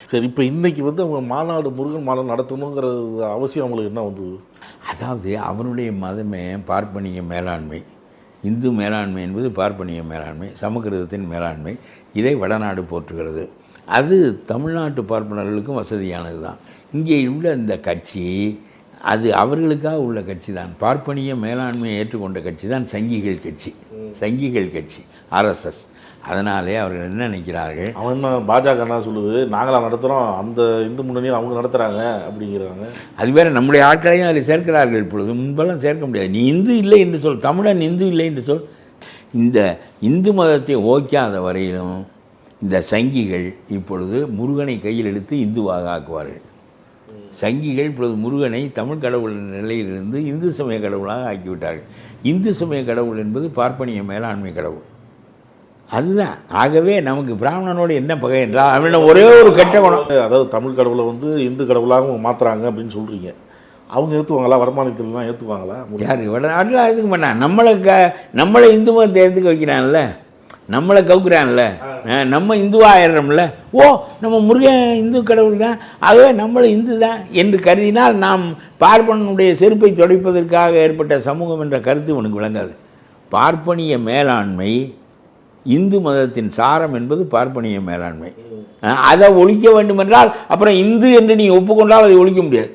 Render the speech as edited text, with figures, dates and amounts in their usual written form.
சரி, இப்போ இன்னைக்கு வந்து அவங்க மாநாடு முருகன் மாநாடு நடத்தணுங்கிறது அவசியம் அவங்களுக்கு என்ன வந்தது? அதாவது அவனுடைய மதமே பார்ப்பனிய மேலாண்மை, இந்து மேலாண்மை என்பது பார்ப்பனிய மேலாண்மை, சமஸ்கிருதத்தின் மேலாண்மை. இதை வடநாடு போற்றுகிறது. அது தமிழ்நாட்டு பார்ப்பனர்களுக்கும் வசதியானது தான். இங்கே உள்ள இந்த கட்சி அது அவர்களுக்காக உள்ள கட்சி தான். பார்ப்பனிய மேலாண்மையை ஏற்றுக்கொண்ட கட்சி தான் சங்கிகள் கட்சி ஆர்எஸ்எஸ். அதனாலே அவர்கள் என்ன நினைக்கிறார்கள், அவன் என்ன பாஜக என்ன சொல்லுது, நாங்களாம் நடத்துகிறோம், அந்த இந்து முன்னணியை அவங்க நடத்துகிறாங்க அப்படிங்கிறாங்க. அது வேறு நம்முடைய ஆட்களையும் அதில் சேர்க்கிறார்கள். இப்பொழுது முன்பெல்லாம் சேர்க்க முடியாது. நீ இந்து இல்லை என்று சொல், தமிழன் இந்து இல்லை என்று சொல். இந்த இந்து மதத்தை ஓக்காத வரையிலும் இந்த சங்கிகள் இப்பொழுது முருகனை கையில் எடுத்து இந்துவாக ஆக்குவார்கள். சங்கிகள் இப்பொழுது முருகனை தமிழ் கடவுள் நிலையிலிருந்து இந்து சமய கடவுளாக ஆக்கிவிட்டார்கள். இந்து சமய கடவுள் என்பது பார்ப்பனிய மேலாண்மை கடவுள். அதுதான். ஆகவே நமக்கு பிராமணனோடு என்ன பகை என்றால் அவனிடம் ஒரே ஒரு கெட்ட குணம். அதாவது தமிழ் கடவுளை வந்து இந்து கடவுளாக மாற்றுறாங்க அப்படின்னு சொல்கிறீங்க. அவங்க ஏற்றுவாங்களா? வடமாநிலத்திலாம் ஏற்றுவாங்களா? யார் வடநாட்டில் எதுக்கு பண்ணா? நம்மளை இந்து மதத்தை ஏற்றுக்க வைக்கிறான்ல, நம்மளை கவுக்குறான்ல, நம்ம இந்துவாயிடுறோம்ல. ஓ, நம்ம முருகன் இந்து கடவுள் தான், ஆகவே நம்மளும் இந்து தான் என்று கருதினால் நாம் பார்ப்பனுடைய செருப்பை துடைப்பதற்காக ஏற்பட்ட சமூகம் என்ற கருத்து உனக்கு விளங்காது. பார்ப்பனிய மேலாண்மை, இந்து மதத்தின் சாரம் என்பது பார்ப்பனிய மேலாண்மை. அதை ஒழிக்க வேண்டும் என்றால் அப்புறம் இந்து என்று நீ ஒப்புக்கொண்டால் அதை ஒழிக்க முடியாது.